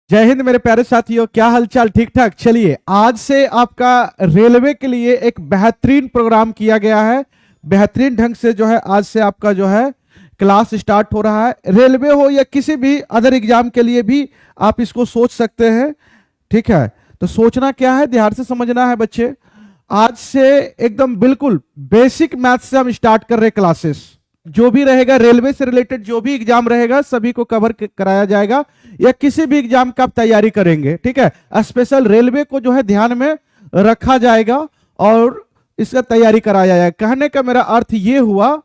जय हिंद मेरे प्यारे साथियों, क्या हालचाल? ठीक ठाक। चलिए, आज से आपका रेलवे के लिए एक बेहतरीन प्रोग्राम किया गया है। बेहतरीन ढंग से जो है आज से आपका जो है क्लास स्टार्ट हो रहा है। रेलवे हो या किसी भी अदर एग्जाम के लिए भी आप इसको सोच सकते हैं। ठीक है, तो सोचना क्या है, ध्यान से समझना है बच्चे। आज से एकदम बिल्कुल बेसिक मैथ्स से हम स्टार्ट कर रहे हैं क्लासेस। जो भी रहेगा रेलवे से रिलेटेड, जो भी एग्जाम रहेगा सभी को कवर कराया जाएगा, या किसी भी एग्जाम का आप तैयारी करेंगे। ठीक है, स्पेशल रेलवे को जो है ध्यान में रखा जाएगा और इसका तैयारी कराया जाएगा। कहने का मेरा अर्थ ये हुआ,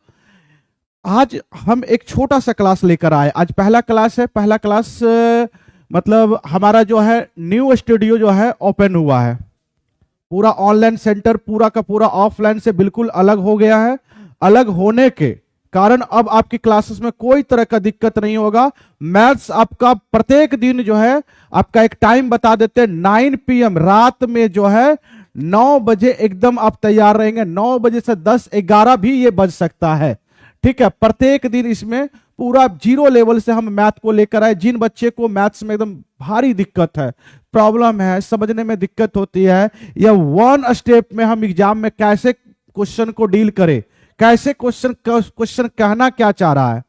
आज हम एक छोटा सा क्लास लेकर आए। आज पहला क्लास है। पहला क्लास मतलब हमारा जो है न्यू स्टूडियो जो है ओपन हुआ है। पूरा ऑनलाइन सेंटर पूरा का पूरा ऑफलाइन से बिल्कुल अलग हो गया है। अलग होने के कारण अब आपकी क्लासेस में कोई तरह का दिक्कत नहीं होगा। मैथ्स आपका प्रत्येक दिन जो है आपका एक टाइम बता देते हैं, 9 PM रात में जो है 9 बजे एकदम आप तैयार रहेंगे। 9 बजे से 10, 11 भी ये बज सकता है। ठीक है, प्रत्येक दिन इसमें पूरा 0 लेवल से हम मैथ को लेकर आए। जिन बच्चे को मैथ्स में एकदम भारी दिक्कत है, प्रॉब्लम है, समझने में दिक्कत होती है, या 1 स्टेप में हम एग्जाम में कैसे क्वेश्चन को डील करें, कैसे क्वेश्चन कहना क्या चाह रहा है,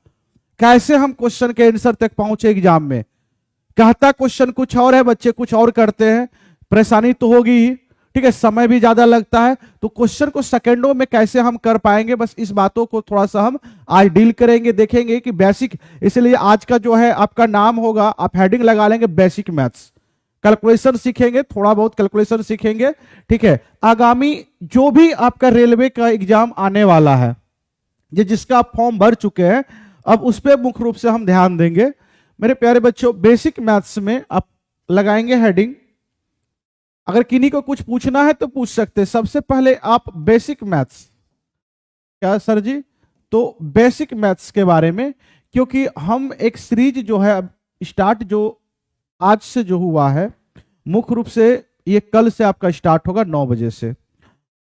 कैसे हम क्वेश्चन के आंसर तक पहुंचे एग्जाम में। कहता क्वेश्चन कुछ और है, बच्चे कुछ और करते हैं, परेशानी तो होगी ही। ठीक है, समय भी ज्यादा लगता है, तो क्वेश्चन को सेकंडों में कैसे हम कर पाएंगे, बस इस बातों को थोड़ा सा हम आज डील करेंगे, देखेंगे कि बेसिक। इसलिए आज का जो है आपका नाम होगा, आप हेडिंग लगा लेंगे बेसिक मैथ्स। कैलकुलेशन सीखेंगे, थोड़ा बहुत कैलकुलेशन सीखेंगे। ठीक है, आगामी जो भी आपका रेलवे का एग्जाम आने वाला है, जिसका आप फॉर्म भर चुके हैं, अब उस पर मुख्य रूप से हम ध्यान देंगे। मेरे प्यारे बच्चों, बेसिक मैथ्स में आप लगाएंगे हेडिंग। अगर किन्हीं को कुछ पूछना है तो पूछ सकते हैं। सबसे पहले आप बेसिक मैथ्स, क्या सर जी? तो बेसिक मैथ्स के बारे में, क्योंकि हम एक सीरीज जो है अब स्टार्ट जो आज से जो हुआ है, मुख्य रूप से ये कल से आपका स्टार्ट होगा 9 बजे से।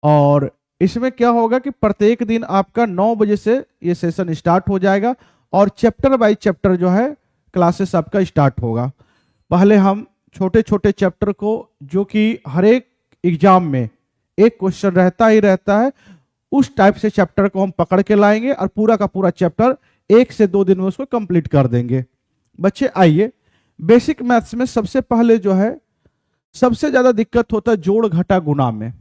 और इसमें क्या होगा कि प्रत्येक दिन आपका 9 बजे से ये सेशन स्टार्ट हो जाएगा और चैप्टर बाय चैप्टर जो है क्लासेस आपका स्टार्ट होगा। पहले हम छोटे छोटे चैप्टर को, जो कि हर एक एग्जाम में एक क्वेश्चन रहता ही रहता है, उस टाइप से चैप्टर को हम पकड़ के लाएंगे और पूरा का पूरा चैप्टर 1 से 2 दिन में उसको कंप्लीट कर देंगे। बच्चे आइए, बेसिक मैथ्स में सबसे पहले जो है सबसे ज्यादा दिक्कत होता है जोड़ घटा गुणा में।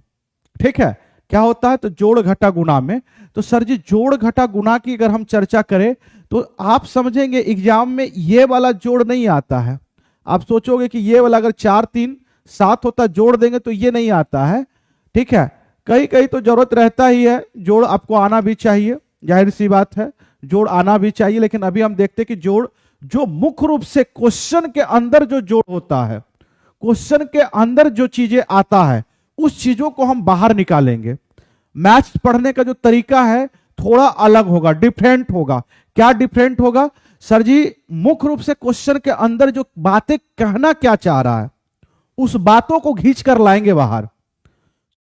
ठीक है, क्या होता है? तो जोड़ घटा गुणा में। तो सर जी, जोड़ घटा गुणा की अगर हम चर्चा करें तो आप समझेंगे एग्जाम में ये वाला जोड़ नहीं आता है। आप सोचोगे कि ये वाला अगर 4 3 7 होता जोड़ देंगे तो ये नहीं आता है। ठीक है, कहीं कहीं तो जरूरत रहता ही है, जोड़ आपको आना भी चाहिए, जाहिर सी बात है, जोड़ आना भी चाहिए। लेकिन अभी हम देखते हैं कि जोड़ जो मुख्य रूप से क्वेश्चन के अंदर जो जोड़ होता है, क्वेश्चन के अंदर जो चीजें आता है, उस चीजों को हम बाहर निकालेंगे। मैथ्स पढ़ने का जो तरीका है थोड़ा अलग होगा, डिफरेंट होगा। क्या डिफरेंट होगा सर जी? मुख्य रूप से क्वेश्चन के अंदर जो बातें कहना क्या चाह रहा है, उस बातों को खींच कर लाएंगे बाहर,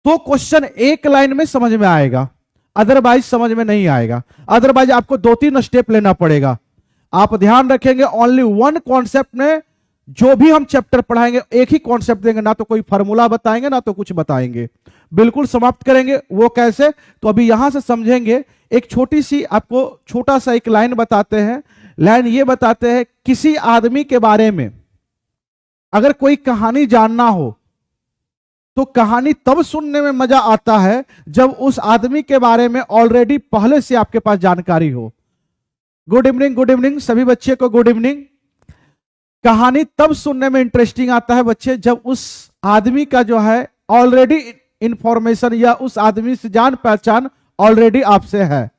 तो क्वेश्चन एक लाइन में समझ में आएगा, अदरवाइज समझ में नहीं आएगा। अदरवाइज आपको 2-3 स्टेप लेना पड़ेगा। आप ध्यान रखेंगे, ओनली 1 कॉन्सेप्ट में जो भी हम चैप्टर पढ़ाएंगे, एक ही कॉन्सेप्ट देंगे, ना तो कोई फार्मूला बताएंगे ना तो कुछ बताएंगे, बिल्कुल समाप्त करेंगे। वो कैसे? तो अभी यहां से समझेंगे। एक छोटी सी आपको छोटा सा एक लाइन बताते हैं। लाइन ये बताते हैं, किसी आदमी के बारे में अगर कोई कहानी जानना हो तो कहानी तब सुनने में मजा आता है जब उस आदमी के बारे में ऑलरेडी पहले से आपके पास जानकारी हो। गुड इवनिंग, गुड इवनिंग सभी बच्चे को, गुड इवनिंग। कहानी तब सुनने में इंटरेस्टिंग आता है बच्चे जब उस आदमी का जो है ऑलरेडी इंफॉर्मेशन या उस आदमी से जान पहचान ऑलरेडी आपसे है,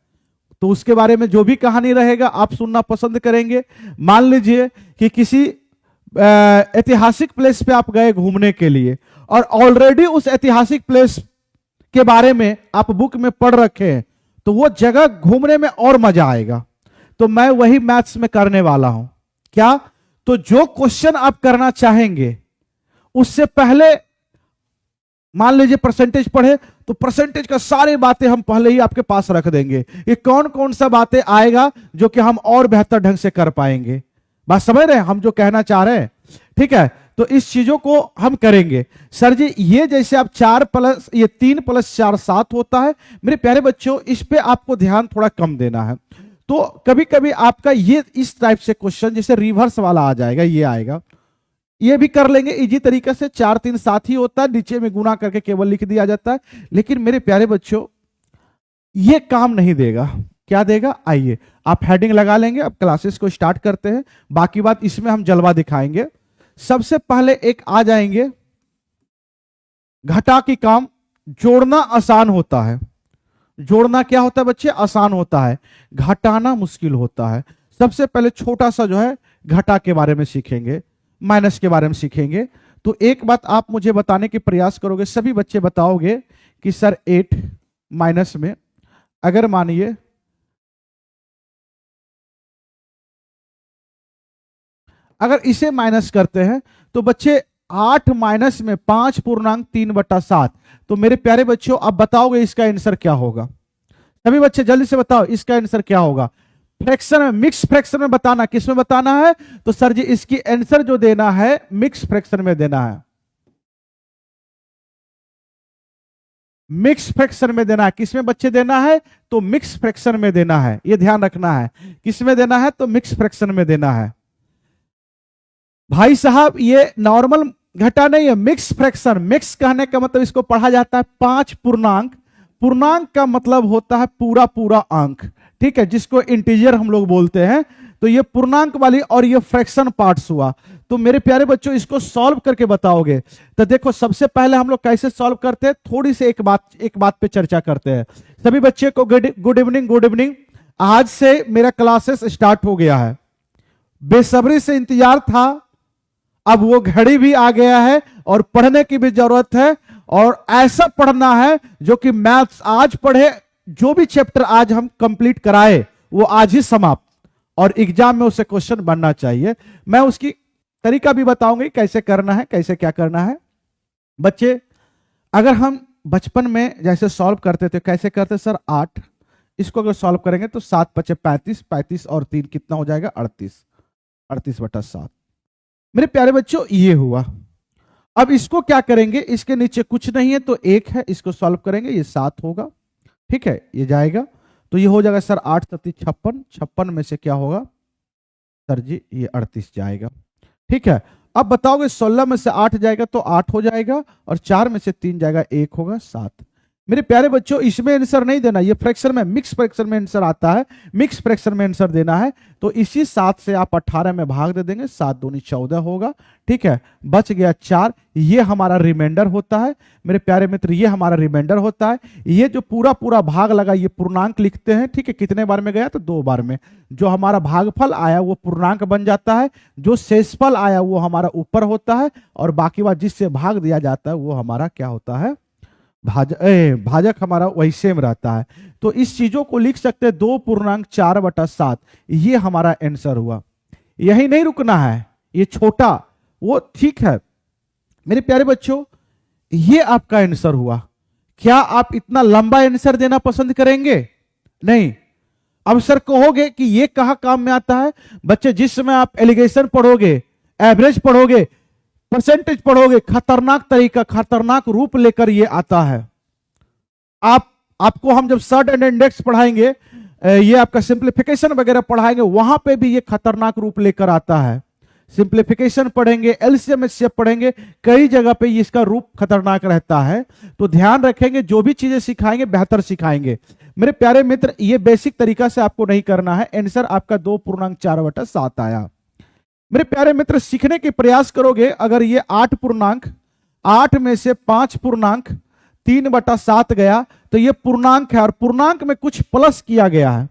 तो उसके बारे में जो भी कहानी रहेगा आप सुनना पसंद करेंगे। मान लीजिए कि किसी ऐतिहासिक प्लेस पे आप गए घूमने के लिए और ऑलरेडी उस ऐतिहासिक प्लेस के बारे में आप बुक में पढ़ रखे हैं, तो वो जगह घूमने में और मजा आएगा। तो मैं वही मैथ्स में करने वाला हूं। क्या? तो जो क्वेश्चन आप करना चाहेंगे उससे पहले, मान लीजिए परसेंटेज पढ़े, तो परसेंटेज का सारी बातें हम पहले ही आपके पास रख देंगे। ये कौन कौन सा बातें आएगा जो कि हम और बेहतर ढंग से कर पाएंगे। बात समझ रहे हैं हम जो कहना चाह रहे हैं? ठीक है, तो इस चीजों को हम करेंगे। सर जी ये जैसे आप 4 प्लस ये 3 प्लस 4 7 होता है, मेरे प्यारे बच्चों इस पे आपको ध्यान थोड़ा कम देना है। तो कभी कभी आपका ये इस टाइप से क्वेश्चन जैसे रिवर्स वाला आ जाएगा, ये आएगा, ये भी कर लेंगे इजी तरीके से। 4 3 7 ही होता है, नीचे में गुना करके केवल लिख दिया जाता है। लेकिन मेरे प्यारे बच्चों ये काम नहीं देगा, क्या देगा, आइए आप हेडिंग लगा लेंगे। अब क्लासेस को स्टार्ट करते हैं, बाकी बात इसमें हम जलवा दिखाएंगे। सबसे पहले एक आ जाएंगे, घटा की काम, जोड़ना आसान होता है। जोड़ना क्या होता है बच्चे, आसान होता है, घटाना मुश्किल होता है। सबसे पहले छोटा सा जो है घटा के बारे में सीखेंगे, माइनस के बारे में सीखेंगे। तो एक बात आप मुझे बताने के प्रयास करोगे, सभी बच्चे बताओगे कि सर 8 माइनस में अगर मानिए अगर इसे माइनस करते हैं तो बच्चे 8 माइनस में 5 पूर्णांक 3/7। तो मेरे प्यारे बच्चों आप बताओगे इसका आंसर क्या होगा, सभी बच्चे जल्दी से बताओ इसका आंसर क्या होगा। फ्रैक्शन में, मिक्स फ्रैक्शन में बताना, किस में बताना है, तो सर जी इसकी आंसर जो देना है मिक्स फ्रैक्शन में देना है। मिक्स फ्रैक्शन में देना है, किसमें बच्चे देना है, तो मिक्स फ्रैक्शन में देना है, ये ध्यान रखना है। किसमें देना है, तो मिक्स फ्रैक्शन में देना है। भाई साहब ये नॉर्मल घटा नहीं है, मिक्स फ्रैक्शन। मिक्स कहने का मतलब इसको पढ़ा जाता है 5 पूर्णांक। पूर्णांक का मतलब होता है पूरा पूरा अंक, ठीक है, जिसको इंटीजर हम लोग बोलते हैं। तो ये पूर्णांक वाली और ये फ्रैक्शन पार्ट्स हुआ। तो मेरे प्यारे बच्चों इसको सॉल्व करके बताओगे। तो देखो सबसे पहले हम लोग कैसे सॉल्व करते हैं, थोड़ी सी एक बात पे चर्चा करते हैं। सभी बच्चे को गुड इवनिंग, गुड इवनिंग। आज से मेरा क्लासेस स्टार्ट हो गया है, बेसब्री से इंतजार था, अब वो घड़ी भी आ गया है और पढ़ने की भी जरूरत है। और ऐसा पढ़ना है जो कि मैथ्स आज पढ़े, जो भी चैप्टर आज हम कंप्लीट कराए वो आज ही समाप्त, और एग्जाम में उसे क्वेश्चन बनना चाहिए। मैं उसकी तरीका भी बताऊंगी कैसे करना है, कैसे क्या करना है। बच्चे अगर हम बचपन में जैसे सॉल्व करते थे, कैसे करते सर, 8, इसको अगर सॉल्व करेंगे तो 7 × 5 = 35, 35 और 3 कितना हो जाएगा, 38, 38/7। मेरे प्यारे बच्चों ये हुआ। अब इसको क्या करेंगे, इसके नीचे कुछ नहीं है तो 1 है, इसको सॉल्व करेंगे, ये 7 होगा, ठीक है, ये जाएगा तो ये हो जाएगा सर 8 × 7 = 56, 56 में से क्या होगा सर जी, ये 38 जाएगा, ठीक है। अब बताओगे 16 में से 8 जाएगा तो 8 हो जाएगा, और 4 में से 3 जाएगा, 1 होगा, 7। मेरे प्यारे बच्चों इसमें आंसर नहीं देना, ये फ्रैक्शन में, मिक्स फ्रैक्शन में आंसर आता है, मिक्स फ्रैक्शन में आंसर देना है। तो इसी 7 से आप 18 में भाग दे देंगे, 7 दूनी 14 होगा, ठीक है, बच गया 4। ये हमारा रिमाइंडर होता है मेरे प्यारे मित्र, ये हमारा रिमाइंडर होता है। ये जो पूरा पूरा भाग लगा ये पूर्णांक लिखते हैं, ठीक है, कितने बार में गया, तो 2 बार में। जो हमारा भागफल आया वो पूर्णांक बन जाता है, जो शेषफल आया वो हमारा ऊपर होता है, और बाकी बात जिससे भाग दिया जाता है वो हमारा क्या होता है, भाजक हमारा वही सेम रहता है। तो इस चीजों को लिख सकते हैं 2.4/7, ये हमारा आंसर हुआ। यही नहीं रुकना है, ये छोटा वो ठीक है मेरे प्यारे बच्चों, ये आपका आंसर हुआ। क्या आप इतना लंबा आंसर देना पसंद करेंगे, नहीं। अब सर कहोगे कि ये कहां काम में आता है, बच्चे जिस समय आप एलिगेशन पढ़ोगे, एवरेज पढ़ोगे, परसेंटेज पढ़ोगे, खतरनाक तरीका, खतरनाक रूप लेकर ये आता है। आपको हम जब सर्ड एंड इंडेक्स पढ़ाएंगे, ये आपका सिंप्लीफिकेशन वगैरह पढ़ाएंगे, वहां पे भी ये खतरनाक रूप लेकर आता है। सिंप्लीफिकेशन पढ़ेंगे, एलसीएम एचसीएफ पढ़ेंगे, कई जगह पे इसका रूप खतरनाक रहता है। तो ध्यान रखेंगे, जो भी चीजें सिखाएंगे बेहतर सिखाएंगे मेरे प्यारे मित्र। ये बेसिक तरीका से आपको नहीं करना है। आंसर आपका 2.4/7 आया। मेरे प्यारे मित्र सीखने के प्रयास करोगे, अगर ये 8 पूर्णांक, 8 में से 5 पूर्णांक 3/7 गया तो ये पूर्णांक है, और पूर्णांक में कुछ प्लस किया गया है,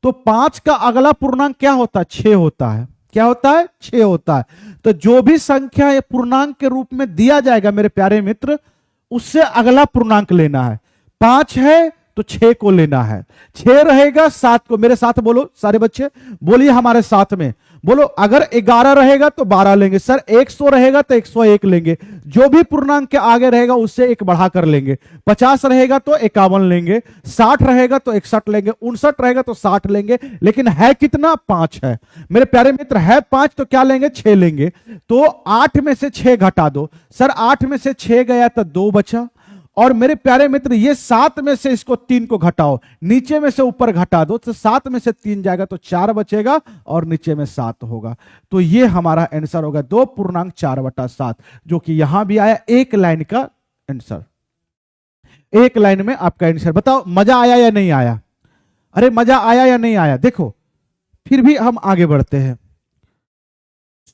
तो 5 का अगला पूर्णांक क्या होता है, 6 होता है। क्या होता है, 6 होता है। तो जो भी संख्या ये पूर्णांक के रूप में दिया जाएगा मेरे प्यारे मित्र, उससे अगला पूर्णांक लेना है। 5 है तो 6 को लेना है, 6 रहेगा 7 को। मेरे साथ बोलो सारे बच्चे, बोलिए हमारे साथ में, बोलो, अगर 11 रहेगा तो 12 लेंगे सर, 100 रहेगा तो 101 लेंगे, जो भी पूर्णांक के आगे रहेगा उससे एक बढ़ा कर लेंगे। 50 रहेगा तो 51 लेंगे, 60 रहेगा तो 61 लेंगे, 59 रहेगा तो 60 लेंगे, लेकिन है कितना? 5 है मेरे प्यारे मित्र, है 5 तो क्या लेंगे? 6 लेंगे। तो 8 में से 6 घटा दो सर, 8 में से 6 गया तो 2 बचा, और मेरे प्यारे मित्र ये 7 में से इसको 3 को घटाओ, नीचे में से ऊपर घटा दो, तो 7 में से 3 जाएगा तो 4 बचेगा और नीचे में 7 होगा। तो ये हमारा आंसर होगा 2.4/7, जो कि यहां भी आया एक लाइन का आंसर, एक लाइन में आपका आंसर। बताओ मजा आया या नहीं आया? अरे मजा आया या नहीं आया? देखो फिर भी हम आगे बढ़ते हैं,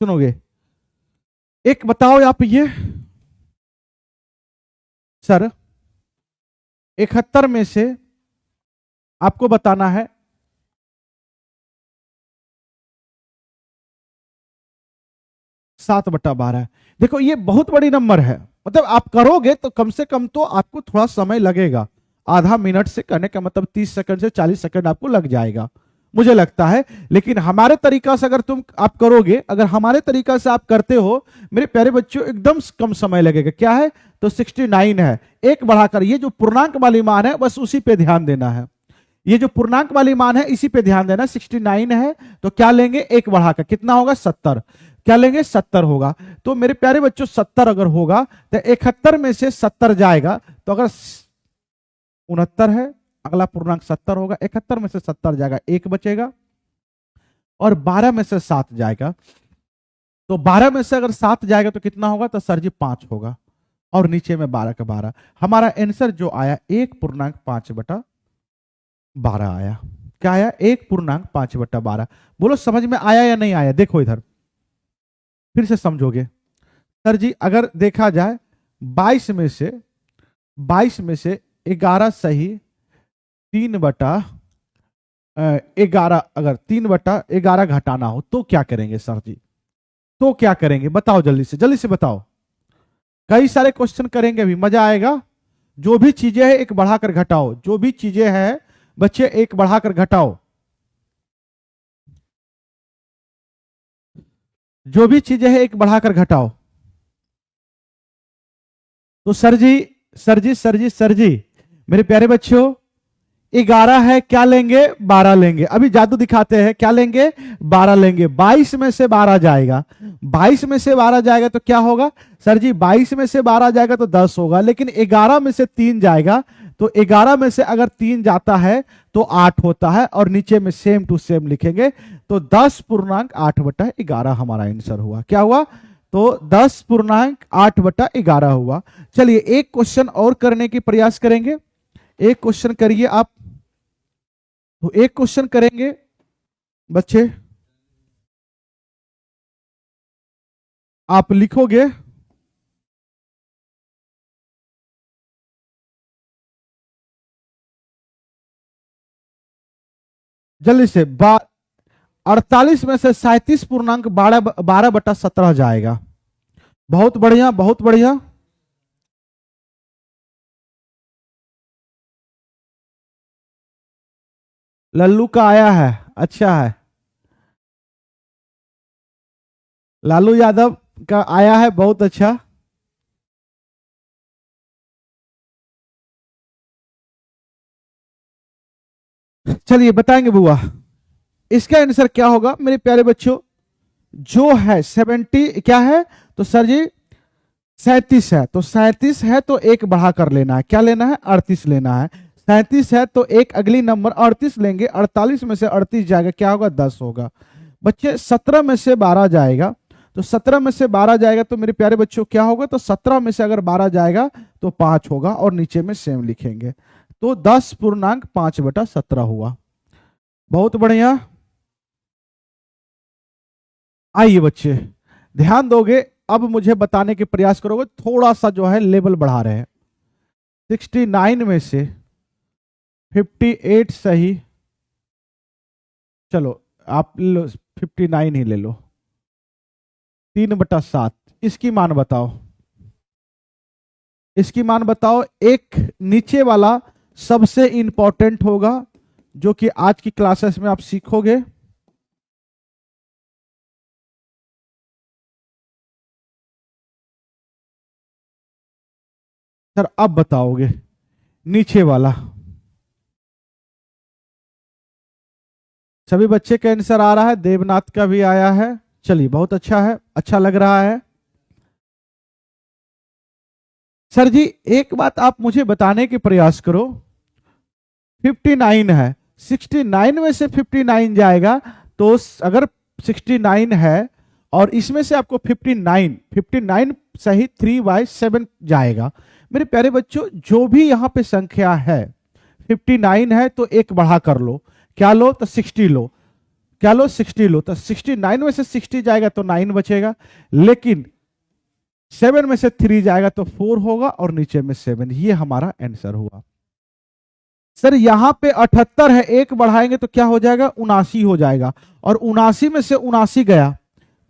सुनोगे? एक बताओ आप ये सर, 71 में से आपको बताना है 7/12। देखो ये बहुत बड़ी नंबर है, मतलब आप करोगे तो कम से कम तो आपको थोड़ा समय लगेगा, आधा मिनट से करने का मतलब 30 सेकंड से 40 सेकंड आपको लग जाएगा मुझे लगता है। लेकिन हमारे तरीका से अगर आप करोगे, अगर हमारे तरीका से आप करते हो मेरे प्यारे बच्चों, एकदम कम समय लगेगा। क्या है? तो 69 है, एक बढ़ाकर, ये जो पूर्णांक वाली मान है बस उसी पे ध्यान देना है, ये जो पूर्णांक वाली मान है इसी पे ध्यान देना। 69 है तो क्या लेंगे? एक बढ़ाकर, कितना होगा? 70। क्या लेंगे? 70 होगा। तो मेरे प्यारे बच्चों 70 अगर होगा तो 71 में से 70 जाएगा, तो अगर 69 है, अगला पूर्णांक 70 होगा, 71 में से 70 जाएगा, एक बचेगा, और 12 में से 7 जाएगा, तो 12 में से अगर 7 जाएगा तो कितना होगा? तो सर जी 5 होगा, और नीचे में 12 का 12। हमारा आंसर जो आया 1.5/12 आया। क्या आया? 1.5/12। बोलो समझ में आया या नहीं आया? देखो इधर फिर से समझोगे। सर जी अगर देखा जाए 22 में से 11 सही 3/11, अगर 3/11 घटाना हो तो क्या करेंगे सर जी? तो क्या करेंगे बताओ, जल्दी से बताओ। कई सारे क्वेश्चन करेंगे, अभी मजा आएगा। जो भी चीजें है एक बढ़ाकर घटाओ, जो भी चीजें हैं बच्चे एक बढ़ाकर घटाओ, जो भी चीजें हैं एक बढ़ाकर घटाओ। तो सर जी मेरे प्यारे बच्चों 11 है, क्या लेंगे? 12 लेंगे। अभी जादू दिखाते हैं, क्या लेंगे? 12 लेंगे। 22 में से 12 जाएगा, 22 में से 12 जाएगा तो क्या होगा? सर जी 22 में से 12 जाएगा तो 10 होगा, लेकिन 11 में से 3 जाएगा, तो 11 में से अगर 3 जाता है तो 8 होता है, और नीचे में सेम टू सेम लिखेंगे, तो 10.8/11 हमारा आंसर हुआ। क्या हुआ? तो 10.8/11 हुआ। चलिए एक क्वेश्चन और करने की प्रयास करेंगे, एक क्वेश्चन करिए आप। तो एक क्वेश्चन करेंगे बच्चे, आप लिखोगे जल्दी से। 48 में से 37.12/17 जाएगा। बहुत बढ़िया, बहुत बढ़िया। लल्लू का आया है, अच्छा है। लालू यादव का आया है, बहुत अच्छा। चलिए बताएंगे बुआ, इसका आंसर क्या होगा मेरे प्यारे बच्चों? जो है 70 क्या है? तो सर जी 37 है, तो 37 है तो एक बढ़ा कर लेना है। क्या लेना है? 38 लेना है। 37 है तो एक अगली नंबर 38 लेंगे, 48 में से 38 जाएगा, क्या होगा? 10 होगा। बच्चे 17 में से 12 जाएगा, तो 17 में से 12 जाएगा तो मेरे प्यारे बच्चों क्या होगा? तो 17 में से अगर 12 जाएगा तो 5 होगा, और नीचे में सेम लिखेंगे, तो 10.5/17 हुआ। बहुत बढ़िया। आइए बच्चे ध्यान दोगे, अब मुझे बताने के प्रयास करोगे, थोड़ा सा जो है लेवल बढ़ा रहे हैं। 69 में से 58 सही, चलो आप 59 ही ले लो, 3/7। इसकी मान बताओ, इसकी मान बताओ। एक नीचे वाला सबसे इंपॉर्टेंट होगा, जो कि आज की क्लासेस में आप सीखोगे। सर अब बताओगे नीचे वाला। सभी बच्चे का आंसर आ रहा है, देवनाथ का भी आया है। चलिए बहुत अच्छा है, अच्छा लग रहा है। सर जी एक बात आप मुझे बताने के प्रयास करो, 59 है, 69 में से 59 जाएगा तो अगर 69 है और इसमें से आपको 59 सही 3/7 जाएगा। मेरे प्यारे बच्चों जो भी यहां पे संख्या है 59 है तो एक बढ़ा कर लो, क्या लो तो 60 लो, क्या लो 60 लो, तो 69 में से 60 जाएगा तो 9 बचेगा, लेकिन 7 में से 3 जाएगा तो 4 होगा और नीचे में 7। ये हमारा आंसर हुआ। सर यहां पे 78 है, एक बढ़ाएंगे तो क्या हो जाएगा 79 हो जाएगा, और 79 में से 79 गया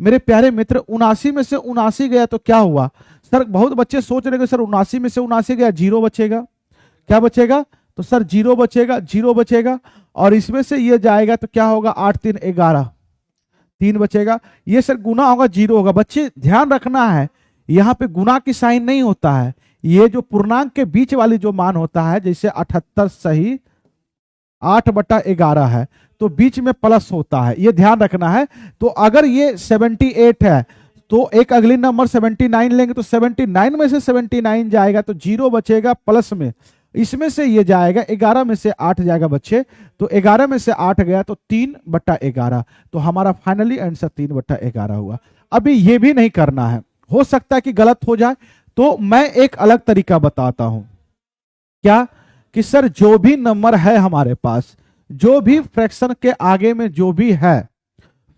मेरे प्यारे मित्र, 79 में से 79 गया तो क्या हुआ। सर बहुत बच्चे सोच रहे हैं सर 79 में से 79 गया, 0 बचेगा, क्या बचेगा तो सर 0 बचेगा, 0 बचेगा, और इसमें से ये जाएगा तो क्या होगा 8 3 11, 3 बचेगा, ये सर गुना होगा 0 होगा। बच्चे ध्यान रखना है यहां पे गुना की साइन नहीं होता है, ये जो पूर्णांक के बीच वाली जो मान होता है, जैसे 78 सही 8/11 है तो बीच में प्लस होता है, ये ध्यान रखना है। तो अगर ये 78 है तो एक अगली नंबर 79 लेंगे तो 79 में से 79 जाएगा तो 0 बचेगा प्लस में, इसमें से ये जाएगा 11 में से 8 जाएगा बच्चे, तो 11 में से 8 गया तो 3/11, तो हमारा फाइनली आंसर 3/11 हुआ। अभी ये भी नहीं करना है, हो सकता है कि गलत हो जाए, तो मैं एक अलग तरीका बताता हूं, क्या कि सर जो भी नंबर है हमारे पास, जो भी फ्रैक्शन के आगे में जो भी है,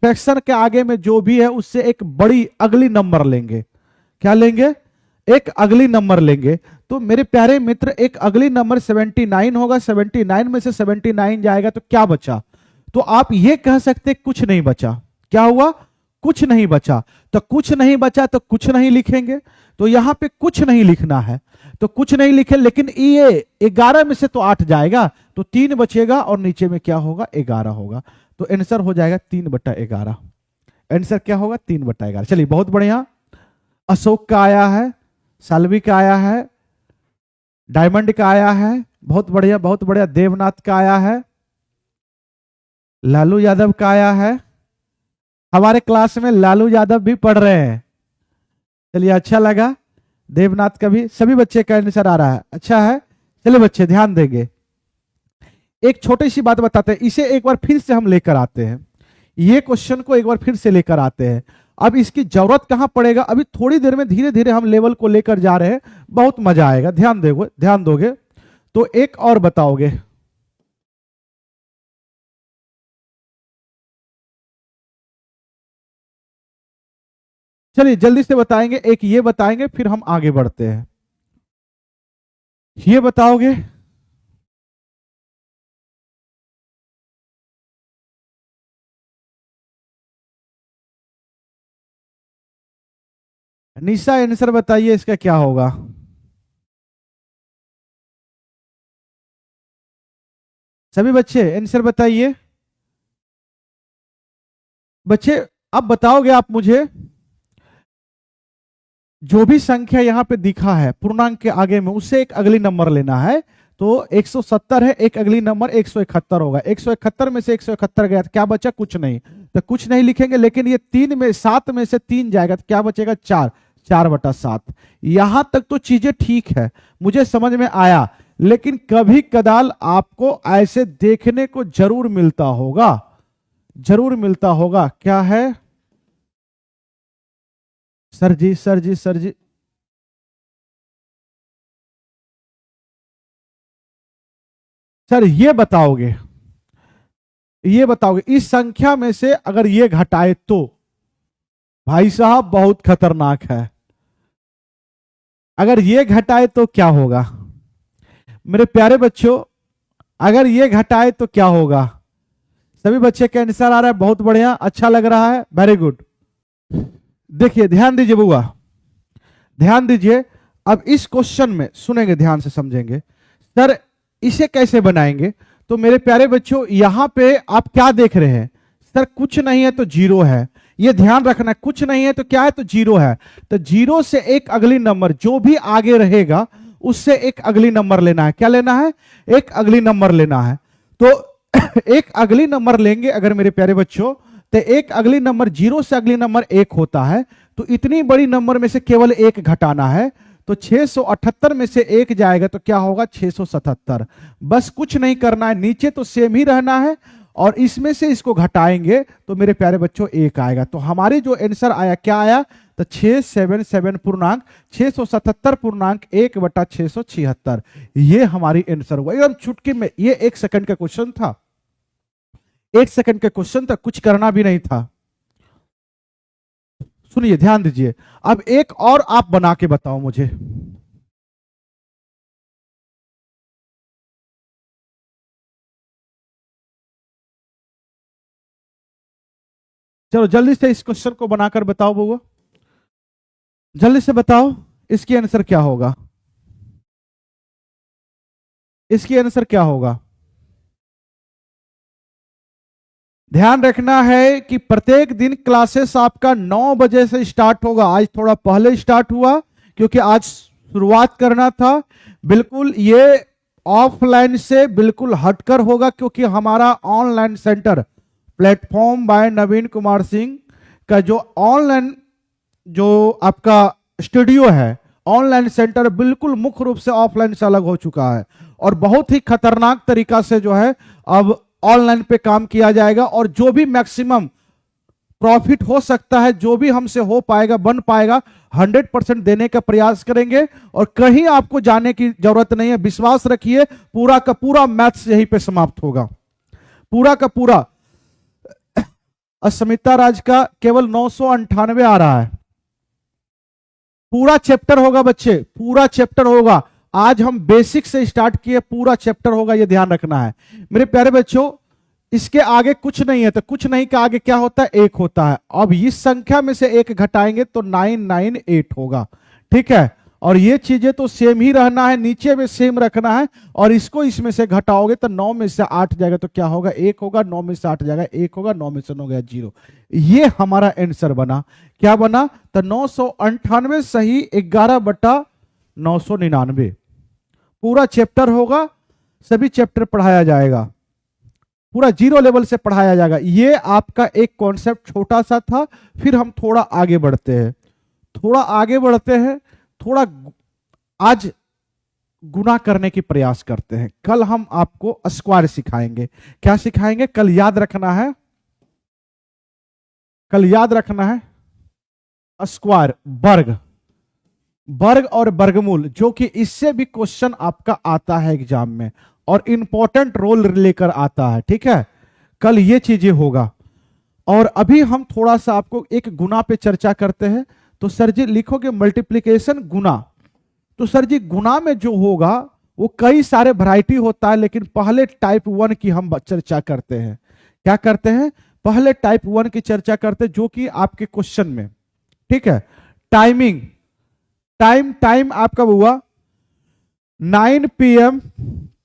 फ्रैक्शन के आगे में जो भी है उससे एक बड़ी अगली नंबर लेंगे, क्या लेंगे एक अगली नंबर लेंगे। तो मेरे प्यारे मित्र एक अगली नंबर 79 होगा, 79 में से 79 जाएगा तो क्या बचा, तो आप ये कह सकते कुछ नहीं बचा, क्या हुआ कुछ नहीं बचा, तो कुछ नहीं बचा तो कुछ नहीं लिखेंगे, तो यहां पे कुछ नहीं लिखना है तो कुछ नहीं लिखे, लेकिन ये 11 में से तो 8 जाएगा तो 3 बचेगा और नीचे में क्या होगा 11 होगा, तो आंसर हो जाएगा 3/11। आंसर क्या होगा 3/11। चलिए बहुत बढ़िया, अशोक का आया है, साल्वी का आया है, डायमंड का आया है, बहुत बढ़िया बहुत बढ़िया, देवनाथ का आया है, लालू यादव का आया है, हमारे क्लास में लालू यादव भी पढ़ रहे हैं, चलिए अच्छा लगा, देवनाथ का भी, सभी बच्चे का आंसर आ रहा है, अच्छा है। चलिए बच्चे ध्यान देंगे, एक छोटी सी बात बताते हैं, इसे एक बार फिर से हम लेकर आते हैं, ये क्वेश्चन को एक बार फिर से लेकर आते हैं। अब इसकी जरूरत कहां पड़ेगा, अभी थोड़ी देर में धीरे धीरे हम लेवल को लेकर जा रहे हैं, बहुत मजा आएगा, ध्यान दोगे तो एक और बताओगे। चलिए जल्दी से बताएंगे, एक ये बताएंगे फिर हम आगे बढ़ते हैं, ये बताओगे। निशा आंसर बताइए इसका क्या होगा। सभी बच्चे आंसर बताइए, बच्चे अब बताओगे आप मुझे, जो भी संख्या यहां पे दिखा है पूर्णांक के आगे में उससे एक अगली नंबर लेना है, तो 170 है, एक अगली नंबर 171 होगा, 171 में से 171 गया तो क्या बचा कुछ नहीं, तो कुछ नहीं लिखेंगे, लेकिन ये 7 में से 3 जाएगा तो क्या बचेगा 4, 4/7। यहां तक तो चीजें ठीक है, मुझे समझ में आया, लेकिन कभी कदाल आपको ऐसे देखने को जरूर मिलता होगा, जरूर मिलता होगा, क्या है सर जी सर जी सर जी, सर ये बताओगे इस संख्या में से अगर ये घटाए तो भाई साहब बहुत खतरनाक है, अगर ये घटाए तो क्या होगा मेरे प्यारे बच्चों, अगर ये घटाए तो क्या होगा। सभी बच्चे का आंसर आ रहा है, बहुत बढ़िया, अच्छा लग रहा है, वेरी गुड। देखिए ध्यान दीजिए बुआ, ध्यान दीजिए, अब इस क्वेश्चन में सुनेंगे ध्यान से समझेंगे, सर इसे कैसे बनाएंगे। तो मेरे प्यारे बच्चों यहां पे आप क्या देख रहे हैं, सर कुछ नहीं है तो 0 है, ये ध्यान रखना, कुछ नहीं है तो क्या है तो 0 है, तो 0 से एक अगली नंबर जो भी आगे रहेगा उससे एक अगली नंबर लेना है। क्या लेना है? एक अगली नंबर लेना है। तो एक अगली नंबर लेंगे अगर मेरे प्यारे बच्चों, तो एक अगली नंबर, 0 से अगली नंबर 1 होता है, तो इतनी बड़ी नंबर में से केवल 1 घटाना है। तो 678 में से 1 जाएगा तो क्या होगा? 677। बस कुछ नहीं करना है, नीचे तो सेम ही रहना है और इसमें से इसको घटाएंगे तो मेरे प्यारे बच्चों 1 आएगा। तो हमारी जो आंसर आया, क्या आया? तो 677 पूर्णांक 677 पूर्णांक 1/676, ये हमारी आंसर हुआ एकदम चुटकी में। ये 1 सेकंड का क्वेश्चन था, 1 सेकंड का क्वेश्चन था, कुछ करना भी नहीं था। सुनिए, ध्यान दीजिए। अब एक और आप बना के बताओ मुझे। चलो जल्दी से इस क्वेश्चन को बनाकर बताओ बउआ, जल्दी से बताओ इसकी आंसर क्या होगा? इसकी आंसर क्या होगा? ध्यान रखना है कि प्रत्येक दिन क्लासेस आपका 9 बजे से स्टार्ट होगा। आज थोड़ा पहले स्टार्ट हुआ क्योंकि आज शुरुआत करना था। बिल्कुल ये ऑफलाइन से बिल्कुल हटकर होगा क्योंकि हमारा ऑनलाइन सेंटर प्लेटफॉर्म बाय नवीन कुमार सिंह का जो ऑनलाइन जो आपका स्टूडियो है, ऑनलाइन सेंटर बिल्कुल मुख्य रूप से ऑफलाइन से अलग हो चुका है और बहुत ही खतरनाक तरीका से जो है अब ऑनलाइन पे काम किया जाएगा। और जो भी मैक्सिमम प्रॉफिट हो सकता है, जो भी हमसे हो पाएगा, बन पाएगा, 100% देने का प्रयास करेंगे और कहीं आपको जाने की जरूरत नहीं है। विश्वास रखिए, पूरा का पूरा मैथ्स यहीं पे समाप्त होगा, पूरा का पूरा। अस्मिता राज का केवल 998 आ रहा है। पूरा चैप्टर होगा बच्चे, पूरा चैप्टर होगा। आज हम बेसिक से स्टार्ट किए, पूरा चैप्टर होगा, ये ध्यान रखना है मेरे प्यारे बच्चों। इसके आगे कुछ नहीं है, तो कुछ नहीं का आगे क्या होता है? 1 होता है। अब इस संख्या में से 1 घटाएंगे तो 998 होगा, ठीक है। और ये चीजें तो सेम ही रहना है, नीचे में सेम रखना है और इसको इसमें से घटाओगे तो 9 में से 8 जाएगा तो क्या होगा? 1 होगा। 9 में से 8 जाएगा 1 होगा, 9 में से 9 गया 0। ये हमारा आंसर बना। क्या बना? तो 998 सही 11/999। पूरा चैप्टर होगा, सभी चैप्टर पढ़ाया जाएगा, पूरा 0 लेवल से पढ़ाया जाएगा। ये आपका एक कॉन्सेप्ट छोटा सा था। फिर हम थोड़ा आगे बढ़ते हैं, थोड़ा आगे बढ़ते हैं, थोड़ा आज गुना करने की प्रयास करते हैं। कल हम आपको स्क्वायर सिखाएंगे। क्या सिखाएंगे? कल याद रखना है, कल याद रखना है स्क्वायर, वर्ग, वर्ग और वर्गमूल, जो कि इससे भी क्वेश्चन आपका आता है एग्जाम में और इंपॉर्टेंट रोल लेकर आता है, ठीक है। कल ये चीजें होगा। और अभी हम थोड़ा सा आपको एक गुना पे चर्चा करते हैं। तो सर जी लिखोगे मल्टीप्लिकेशन गुना, तो सर जी गुना में जो होगा वो कई सारे वैरायटी होता है, लेकिन पहले टाइप 1 की हम चर्चा करते हैं। क्या करते हैं? पहले टाइप 1 की चर्चा करते हैं, जो कि आपके क्वेश्चन में, ठीक है। टाइमिंग, टाइम आपका हुआ 9 PM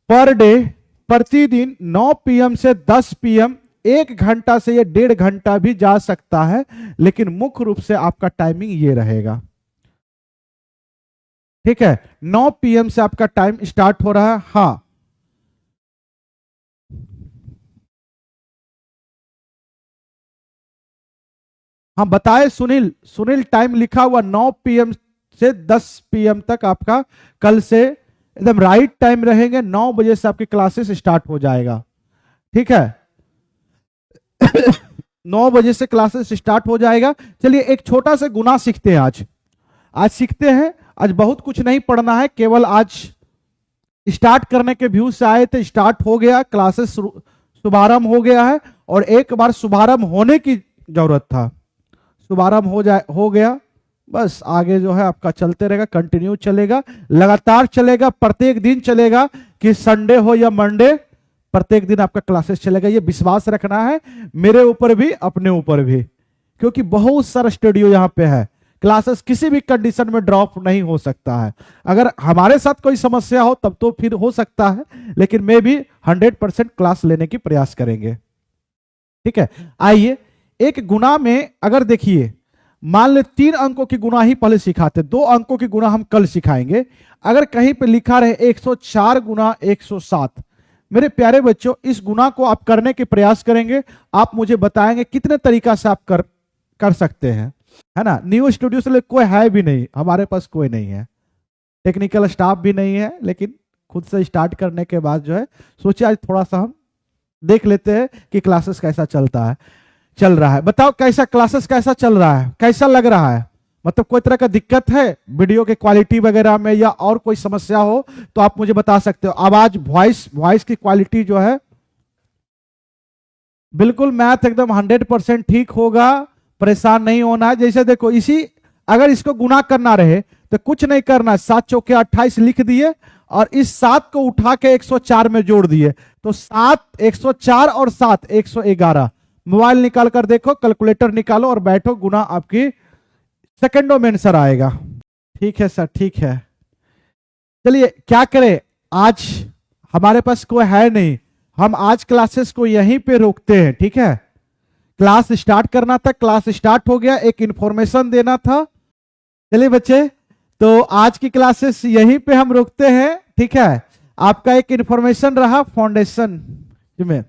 पर डे, प्रतिदिन 9 PM से 10 PM, 1 घंटा से ये 1.5 घंटा भी जा सकता है, लेकिन मुख्य रूप से आपका टाइमिंग ये रहेगा, ठीक है। 9 PM से आपका टाइम स्टार्ट हो रहा है। हाँ, हम बताए सुनील, सुनील टाइम लिखा हुआ 9 PM से 10 PM तक आपका कल से एकदम राइट टाइम रहेंगे। 9 बजे से आपकी क्लासेस स्टार्ट हो जाएगा, ठीक है। 9 बजे से क्लासेस स्टार्ट हो जाएगा। चलिए एक छोटा सा गुना सीखते हैं आज, आज सीखते हैं। आज बहुत कुछ नहीं पढ़ना है, केवल आज स्टार्ट करने के व्यू से आए थे, स्टार्ट हो गया, क्लासेस शुभारंभ हो गया है और एक बार शुभारंभ होने की जरूरत था, शुभारंभ हो गया। बस आगे जो है आपका चलते रहेगा, कंटिन्यू चलेगा, लगातार चलेगा, प्रत्येक दिन चलेगा, कि संडे हो या मंडे, प्रत्येक दिन आपका क्लासेस चलेगा। ये विश्वास रखना है मेरे ऊपर भी, अपने ऊपर भी, क्योंकि बहुत सारा स्टूडियो यहाँ पे है। क्लासेस किसी भी कंडीशन में ड्रॉप नहीं हो सकता है। अगर हमारे साथ कोई समस्या हो तब तो फिर हो सकता है, लेकिन मैं भी 100% क्लास लेने की प्रयास करेंगे, ठीक है। आइए एक गुना में अगर देखिए, मान ले 3 अंकों की गुणा ही पहले सिखाते, 2 अंकों की गुणा हम कल सिखाएंगे। अगर कहीं पे लिखा रहे 104 गुना 107, मेरे प्यारे बच्चों इस गुना को आप करने के प्रयास करेंगे, आप मुझे बताएंगे कितने तरीका से आप कर सकते हैं, है ना। न्यू स्टूडियो से कोई है भी नहीं, हमारे पास कोई नहीं है, टेक्निकल स्टाफ भी नहीं है, लेकिन खुद से स्टार्ट करने के बाद जो है सोचे आज थोड़ा सा हम देख लेते हैं कि क्लासेस कैसा चल रहा है। बताओ कैसा क्लासेस कैसा चल रहा है, कैसा लग रहा है? मतलब कोई तरह का दिक्कत है वीडियो के क्वालिटी वगैरह में, या और कोई समस्या हो तो आप मुझे बता सकते हो। आवाज वॉइस की क्वालिटी जो है बिल्कुल, मैथ एकदम 100% ठीक होगा, परेशान नहीं होना है। जैसे देखो अगर इसको गुना करना रहे तो कुछ नहीं करना, 7 चौके 28 लिख दिए और इस 7 को उठा के 104 में जोड़ दिए, तो 7 104 और 7 111। मोबाइल निकाल कर देखो, कैलकुलेटर निकालो और बैठो, गुना आपकी सेकंडों में आंसर आएगा। ठीक है सर, ठीक है। चलिए क्या करें, आज हमारे पास कोई है नहीं, हम आज क्लासेस को यहीं पे रोकते हैं, ठीक है। क्लास स्टार्ट करना था, क्लास स्टार्ट हो गया, एक इंफॉर्मेशन देना था। चलिए बच्चे, तो आज की क्लासेस यहीं पे हम रोकते हैं, ठीक है। आपका एक इंफॉर्मेशन रहा फाउंडेशन में।